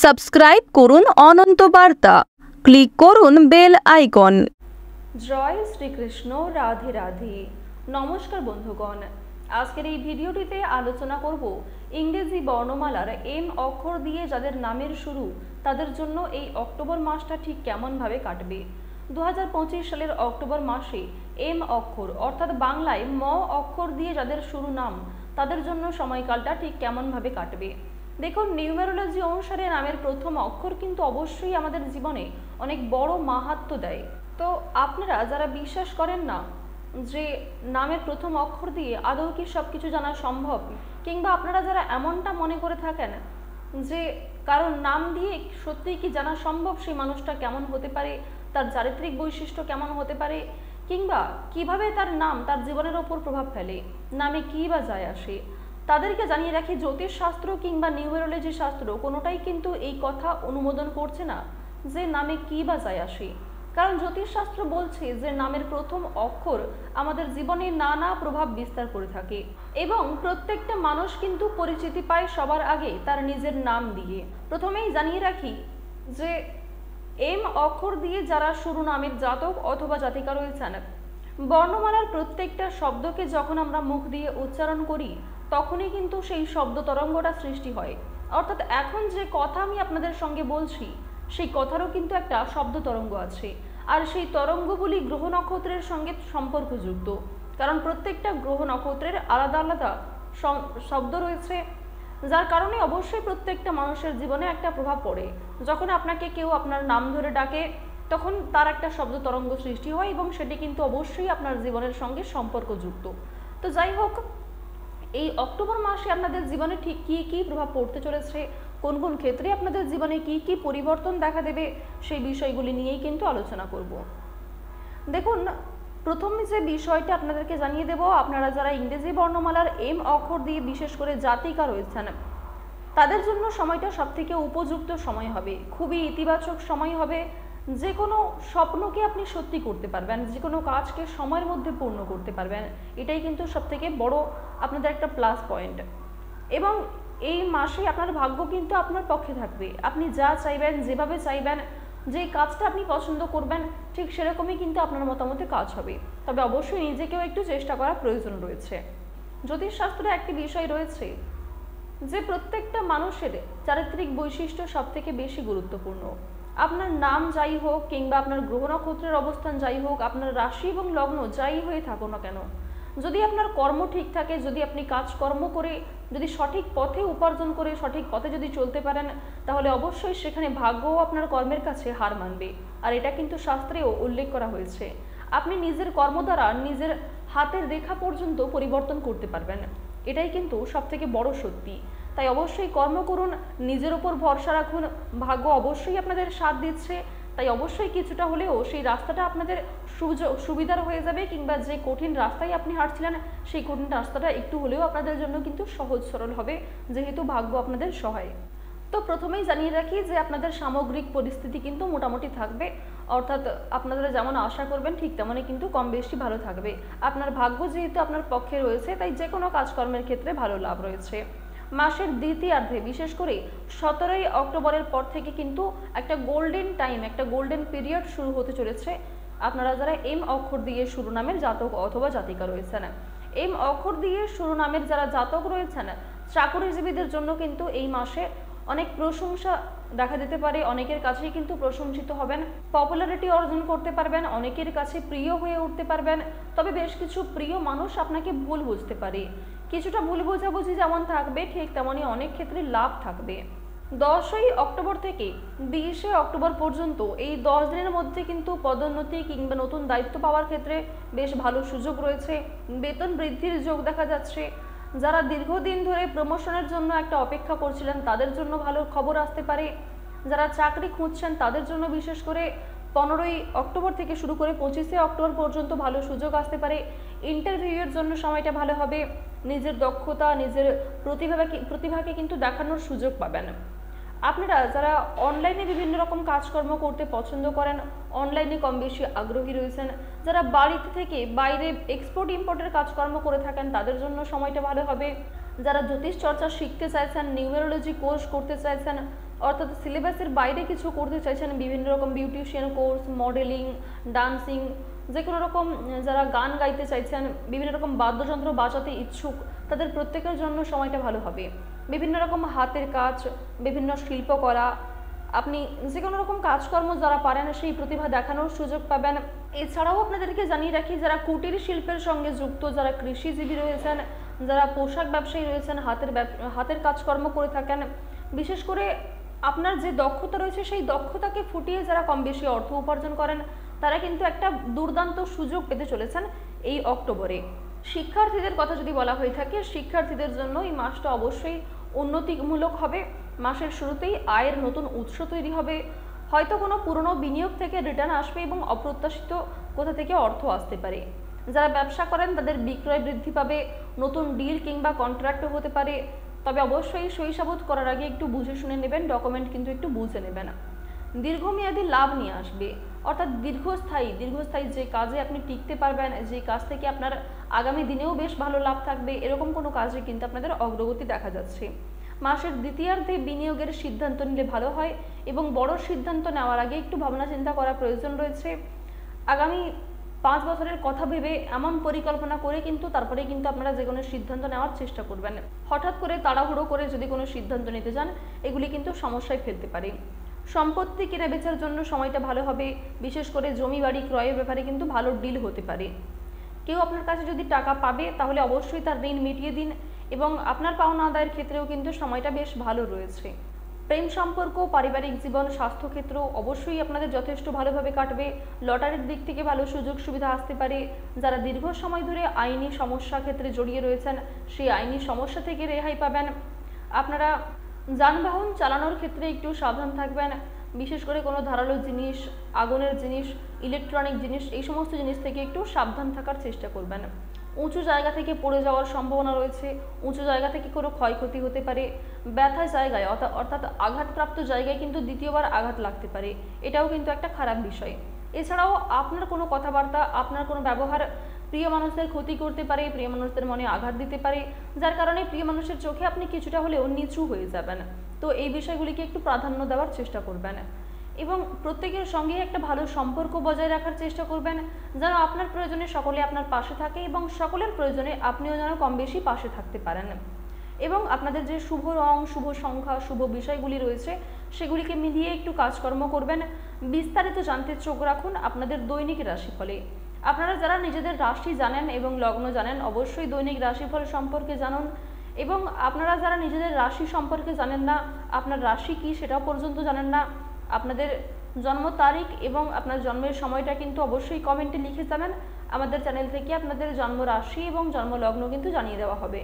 Subscribe করুন অনন্ত বার্তা, click করুন বেল আইকন। জয় শ্রীকৃষ্ণ, রাধে রাধে। নমস্কার বন্ধুগণ, আজকের এই ভিডিওটিতে আলোচনা করব ইংরেজি বর্ণমালার এম অক্ষর দিয়ে যাদের নামের শুরু তাদের জন্য এই অক্টোবর মাসটা ঠিক কেমনভাবে কাটবে। 2025 সালের অক্টোবর মাসে এম অক্ষর অর্থাৎ বাংলায় ম অক্ষর দিয়ে যাদের শুরু নাম তাদের জন্য সময়কালটা ঠিক কেমনভাবে কাটবে। দেখুন, নিউমেরোলজি অনুসারে নামের প্রথম অক্ষর কিন্তু অবশ্যই আমাদের জীবনে অনেক বড় মাহাত্ম্য দেয়। তো আপনারা যারা বিশ্বাস করেন না যে নামের প্রথম অক্ষর দিয়ে আদৌ কি সব কিছু জানা সম্ভব, কিংবা আপনারা যারা এমনটা মনে করে থাকেন যে কারণ নাম দিয়ে সত্যিই কি জানা সম্ভব সেই মানুষটা কেমন হতে পারে, তার চারিত্রিক বৈশিষ্ট্য কেমন হতে পারে, কিংবা কিভাবে তার নাম তার জীবনের ওপর প্রভাব ফেলে, নামে কী বা যায় আসে, তাদেরকে জানিয়ে রাখি জ্যোতিষশাস্ত্র কিংবা নিউমেরোলজি শাস্ত্র কোনোটাই কিন্তু এই কথা অনুমোদন করছে না যে নামে কী বা যায় আসে। কারণ জ্যোতিষশাস্ত্র বলছে যে নামের প্রথম অক্ষর আমাদের জীবনে নানা প্রভাব বিস্তার করে থাকে এবং প্রত্যেকটা মানুষ কিন্তু পরিচিতি পায় সবার আগে তার নিজের নাম দিয়ে। প্রথমেই জানিয়ে রাখি যে এম অক্ষর দিয়ে যারা শুরু নামের জাতক অথবা জাতিকা রয়েছেন, বর্ণমালার প্রত্যেকটা শব্দকে যখন আমরা মুখ দিয়ে উচ্চারণ করি তখনই কিন্তু সেই শব্দ তরঙ্গটা সৃষ্টি হয়। অর্থাৎ এখন যে কথা আমি আপনাদের সঙ্গে বলছি সেই কথারও কিন্তু একটা শব্দ তরঙ্গ আছে, আর সেই তরঙ্গগুলি গ্রহ নক্ষত্রের সঙ্গে সম্পর্কযুক্ত। কারণ প্রত্যেকটা গ্রহ নক্ষত্রের আলাদা আলাদা শব্দ রয়েছে, যার কারণে অবশ্যই প্রত্যেকটা মানুষের জীবনে একটা প্রভাব পড়ে। যখন আপনাকে কেউ আপনার নাম ধরে ডাকে তখন তার একটা শব্দ তরঙ্গ সৃষ্টি হয় এবং সেটি কিন্তু অবশ্যই আপনার জীবনের সঙ্গে সম্পর্কযুক্ত। তো যাই হোক, এই অক্টোবর মাসে আপনাদের জীবনে ঠিক কী কী প্রভাব পড়তে চলেছে, কোন কোন ক্ষেত্রে আপনাদের জীবনে কী কী পরিবর্তন দেখা দেবে, সেই বিষয়গুলি নিয়েই কিন্তু আলোচনা করব। দেখুন, প্রথমে যে বিষয়টা আপনাদেরকে জানিয়ে দেব, আপনারা যারা ইংরেজি বর্ণমালার এম অক্ষর দিয়ে বিশেষ করে জাতিকা রয়েছেন তাদের জন্য সময়টা সবথেকে উপযুক্ত সময় হবে, খুবই ইতিবাচক সময় হবে। যে কোনো স্বপ্নকে আপনি সত্যি করতে পারবেন, যে কোনো কাজকে সময়ের মধ্যে পূর্ণ করতে পারবেন, এটাই কিন্তু সবথেকে বড় আপনাদের একটা প্লাস পয়েন্ট। এবং এই মাসে আপনার ভাগ্য কিন্তু আপনার পক্ষে থাকবে, আপনি যা চাইবেন, যেভাবে চাইবেন, যে কাজটা আপনি পছন্দ করবেন ঠিক সেরকমই কিন্তু আপনার মতামতে কাজ হবে। তবে অবশ্যই নিজেকেও একটু চেষ্টা করার প্রয়োজন রয়েছে। জ্যোতিষশাস্ত্রে একটি বিষয় রয়েছে যে প্রত্যেকটা মানুষের চারিত্রিক বৈশিষ্ট্য সব থেকে বেশি গুরুত্বপূর্ণ। আপনার নাম যাই হোক কিংবা আপনার গ্রহ নক্ষত্রের অবস্থান যাই হোক, আপনার রাশি এবং লগ্ন যাই হয়ে থাকুক না কেন, যদি আপনার কর্ম ঠিক থাকে, যদি আপনি কাজকর্ম করে যদি সঠিক পথে উপার্জন করে সঠিক পথে যদি চলতে পারেন, তাহলে অবশ্যই সেখানে ভাগ্যও আপনার কর্মের কাছে হার মানবে। আর এটা কিন্তু শাস্ত্রেও উল্লেখ করা হয়েছে, আপনি নিজের কর্ম দ্বারা নিজের হাতের রেখা পর্যন্ত পরিবর্তন করতে পারবেন, এটাই কিন্তু সবথেকে বড় সত্যি। তাই অবশ্যই কর্ম করুন, নিজের উপর ভরসা রাখুন, ভাগ্য অবশ্যই আপনাদের সাথ দিচ্ছে। তাই অবশ্যই কিছুটা হলেও সেই রাস্তাটা আপনাদের সুবিধার হয়ে যাবে, কিংবা যে কঠিন রাস্তায় আপনি হাঁটছিলেন সেই কঠিন রাস্তাটা একটু হলেও আপনাদের জন্য কিন্তু সহজ সরল হবে, যেহেতু ভাগ্য আপনাদের সহায়। তো প্রথমেই জানিয়ে রাখি যে আপনাদের সামগ্রিক পরিস্থিতি কিন্তু মোটামুটি থাকবে, অর্থাৎ আপনারা যেমন আশা করবেন ঠিক তেমনই কিন্তু কম বেশি ভালো থাকবে। আপনার ভাগ্য যেহেতু আপনার পক্ষে রয়েছে, তাই যে কোনো কাজকর্মের ক্ষেত্রে ভালো লাভ রয়েছে। মাসের দ্বিতীয়ার্ধে বিশেষ করে 17ই অক্টোবরের পর থেকে কিন্তু একটা গোল্ডেন টাইম, একটা গোল্ডেন পিরিয়ড শুরু হতে চলেছে। আপনারা যারা এম অক্ষর দিয়ে শুরু নামের জাতক অথবা জাতিকা রয়েছেন, এম অক্ষর দিয়ে শুরু নামের যারা জাতক রয়েছেন, চাকরিজীবীদের জন্য কিন্তু এই মাসে অনেক প্রশংসা দেখা দিতে পারে, অনেকের কাছেই কিন্তু প্রশংসিত হবেন, পপুলারিটি অর্জন করতে পারবেন, অনেকের কাছে প্রিয় হয়ে উঠতে পারবেন। তবে বেশ কিছু প্রিয় মানুষ আপনাকে ভুল বুঝতে পারে, কিছুটা ভুল বোঝাবুঝি যেমন থাকবে ঠিক তেমনই অনেক ক্ষেত্রে লাভ থাকবে। 10ই অক্টোবর থেকে 20শে অক্টোবর পর্যন্ত এই 10 দিনের মধ্যে কিন্তু পদোন্নতি কিংবা নতুন দায়িত্ব পাওয়ার ক্ষেত্রে বেশ ভালো সুযোগ রয়েছে, বেতন বৃদ্ধির যোগ দেখা যাচ্ছে। যারা দীর্ঘদিন ধরে প্রমোশনের জন্য একটা অপেক্ষা করছিলেন তাদের জন্য ভালো খবর আসতে পারে, যারা চাকরি খুঁজছেন তাদের জন্য বিশেষ করে 15ই অক্টোবর থেকে শুরু করে 25শে অক্টোবর পর্যন্ত ভালো সুযোগ আসতে পারে। ইন্টারভিউয়ের জন্য সময়টা ভালো হবে, নিজের দক্ষতা নিজের প্রতিভাকে কিন্তু দেখানোর সুযোগ পাবেন। আপনারা যারা অনলাইনে বিভিন্ন রকম কাজকর্ম করতে পছন্দ করেন, অনলাইনে কম বেশি আগ্রহী রয়েছেন, যারা বাড়িতে থেকে বাইরে এক্সপোর্ট ইম্পোর্টের কাজকর্ম করে থাকেন তাদের জন্য সময়টা ভালো হবে। যারা জ্যোতিষ চর্চা শিখতে চাইছেন, নিউমেরোলজি কোর্স করতে চাইছেন, অর্থাৎ সিলেবাসের বাইরে কিছু করতে চাইছেন, বিভিন্ন রকম বিউটিশিয়ান কোর্স, মডেলিং, ডান্সিং, যে কোনো রকম যারা গান গাইতে চাইছেন, বিভিন্ন রকম বাদ্যযন্ত্র বাজাতে ইচ্ছুক, তাদের প্রত্যেকের জন্য সময়টা ভালো হবে। বিভিন্ন রকম হাতের কাজ, বিভিন্ন শিল্পকলা, আপনি যে কোনো রকম কাজকর্ম যারা পারেন সেই প্রতিভা দেখানোর সুযোগ পাবেন। এছাড়াও আপনাদেরকে জানিয়ে রাখি, যারা কুটির শিল্পের সঙ্গে যুক্ত, যারা কৃষিজীবী রয়েছেন, যারা পোশাক ব্যবসায়ী রয়েছেন, হাতের কাজকর্ম করে থাকেন, বিশেষ করে আপনার যে দক্ষতা রয়েছে সেই দক্ষতাকে ফুটিয়ে যারা কম বেশি অর্থ উপার্জন করেন, তারা কিন্তু একটা দুর্দান্ত সুযোগ পেতে চলেছেন এই অক্টোবরে। শিক্ষার্থীদের কথা যদি বলা হয়ে থাকে, শিক্ষার্থীদের জন্য এই মাসটা অবশ্যই উন্নতিমূলক হবে। মাসের শুরুতেই আয়ের নতুন উৎস তৈরি হবে, হয়তো কোনো পুরনো বিনিয়োগ থেকে রিটার্ন আসবে এবং অপ্রত্যাশিত কোথা থেকে অর্থ আসতে পারে। যারা ব্যবসা করেন তাদের বিক্রয় বৃদ্ধি পাবে, নতুন ডিল কিংবা কন্ট্রাক্টও হতে পারে। তবে অবশ্যই সইসাবুত করার আগে একটু বুঝে শুনে নেবেন, ডকুমেন্ট কিন্তু একটু বুঝে নেবেন। দীর্ঘমেয়াদী লাভ নিয়ে আসবে, অর্থাৎ দীর্ঘস্থায়ী যে কাজে আপনি টিকতে পারবেন, যে কাজ থেকে আপনার আগামী দিনেও বেশ ভালো লাভ থাকবে, এরকম কোনো কাজে কিন্তু আপনাদের অগ্রগতি দেখা যাচ্ছে। মাসের দ্বিতীয়ার্ধে বিনিয়োগের সিদ্ধান্ত নিলে ভালো হয় এবং বড় সিদ্ধান্ত নেওয়ার আগে একটু ভাবনা চিন্তা করার প্রয়োজন রয়েছে। আগামী 5 বছরের কথা ভেবে এমন পরিকল্পনা করে কিন্তু তারপরে কিন্তু আপনারা যে কোনো সিদ্ধান্ত নেওয়ার চেষ্টা করবেন। হঠাৎ করে তাড়াহুড়ো করে যদি কোনো সিদ্ধান্ত নিতে যান, এগুলি কিন্তু সমস্যায় ফেলতে পারে। সম্পত্তি কেনা বেচার জন্য সময়টা ভালো হবে, বিশেষ করে জমি বাড়ি ক্রয়ের ব্যাপারে কিন্তু ভালো ডিল হতে পারে। কেউ আপনার কাছে যদি টাকা পাবে তাহলে অবশ্যই তার ঋণ মিটিয়ে দিন এবং আপনার পাওনা আদায়ের ক্ষেত্রেও কিন্তু সময়টা বেশ ভালো রয়েছে। প্রেম সম্পর্ক, পারিবারিক জীবন, স্বাস্থ্যক্ষেত্র অবশ্যই আপনাদের যথেষ্ট ভালোভাবে কাটবে। লটারির দিক থেকে ভালো সুযোগ সুবিধা আসতে পারে। যারা দীর্ঘ সময় ধরে আইনি সমস্যা ক্ষেত্রে জড়িয়ে রয়েছেন, সেই আইনি সমস্যা থেকে রেহাই পাবেন। আপনারা যানবাহন চালানোর ক্ষেত্রে একটু সাবধান থাকবেন, বিশেষ করে কোনো ধারালো জিনিস, আগুনের জিনিস, ইলেকট্রনিক জিনিস, এই সমস্ত জিনিস থেকে একটু সাবধান থাকার চেষ্টা করবেন। উঁচু জায়গা থেকে পড়ে যাওয়ার সম্ভাবনা রয়েছে, উঁচু জায়গা থেকে কোনো ক্ষয়ক্ষতি হতে পারে। ব্যথা জায়গায় অর্থাৎ আঘাতপ্রাপ্ত জায়গায় কিন্তু দ্বিতীয়বার আঘাত লাগতে পারে, এটাও কিন্তু একটা খারাপ বিষয়। এছাড়াও আপনার কোনো কথাবার্তা, আপনার কোনো ব্যবহার প্রিয় মানুষদের ক্ষতি করতে পারে, প্রিয় মানুষদের মনে আঘাত দিতে পারে, যার কারণে প্রিয় মানুষের চোখে আপনি কিছুটা হলেও নিচু হয়ে যাবেন। তো এই বিষয়গুলিকে একটু প্রাধান্য দেওয়ার চেষ্টা করবেন এবং প্রত্যেকের সঙ্গে একটা ভালো সম্পর্ক বজায় রাখার চেষ্টা করবেন, যেন আপনার প্রয়োজনে সকলে আপনার পাশে থাকে এবং সকলের প্রয়োজনে আপনিও যেন কম বেশি পাশে থাকতে পারেন। এবং আপনাদের যে শুভ রং, শুভ সংখ্যা, শুভ বিষয়গুলি রয়েছে সেগুলিকে মিলিয়ে একটু কাজকর্ম করবেন। বিস্তারিত জানতে চোখ রাখুন আপনাদের দৈনিক রাশিফলে। আপনারা যারা নিজেদের রাশি জানেন এবং লগ্ন জানেন, অবশ্যই দৈনিক রাশিফল সম্পর্কে জানুন। এবং আপনারা যারা নিজেদের রাশি সম্পর্কে জানেন না, আপনার রাশি কি সেটাও পর্যন্ত জানেন না, আপনাদের জন্ম তারিখ এবং আপনার জন্মের সময়টা কিন্তু অবশ্যই কমেন্টে লিখে যাবেন। আমাদের চ্যানেল থেকে আপনাদের জন্ম রাশি এবং জন্ম লগ্ন কিন্তু জানিয়ে দেওয়া হবে।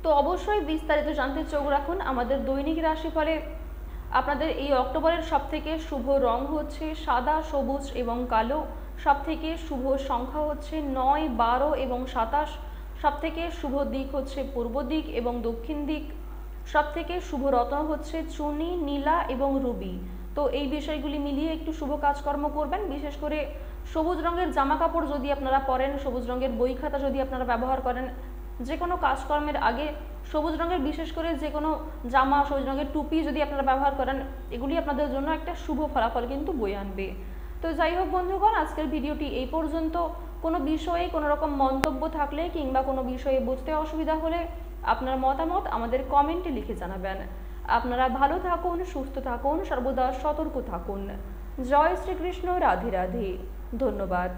তো অবশ্যই বিস্তারিত জানতে চোখ রাখুন আমাদের দৈনিক রাশিফলে। আপনাদের এই অক্টোবরের সবথেকে শুভ রং হচ্ছে সাদা, সবুজ এবং কালো। সবথেকে শুভ সংখ্যা হচ্ছে 9, 12 এবং 27। সবথেকে শুভ দিক হচ্ছে পূর্ব দিক এবং দক্ষিণ দিক। সবথেকে শুভ রত্ন হচ্ছে চুনি, নীলা এবং রুবি। তো এই বিষয়গুলি মিলিয়ে একটু শুভ কাজকর্ম করবেন। বিশেষ করে সবুজ রঙের জামা কাপড় যদি আপনারা পরেন, সবুজ রঙের বই খাতা যদি আপনারা ব্যবহার করেন, যে কোনো কাজকর্মের আগে সবুজ রঙের বিশেষ করে যে কোনো জামা, সবুজ রঙের টুপি যদি আপনারা ব্যবহার করেন, এগুলি আপনাদের জন্য একটা শুভ ফলাফল কিন্তু বয়ে আনবে। তো যাই হোক বন্ধুগণ, আজকের ভিডিওটি এই পর্যন্ত। কোনো বিষয়ে কোনো রকম মন্তব্য থাকলে কিংবা কোনো বিষয়ে বুঝতে অসুবিধা হলে আপনার মতামত আমাদের কমেন্টে লিখে জানাবেন। আপনারা ভালো থাকুন, সুস্থ থাকুন, সর্বদা সতর্ক থাকুন। জয় শ্রীকৃষ্ণ, রাধে রাধে। ধন্যবাদ।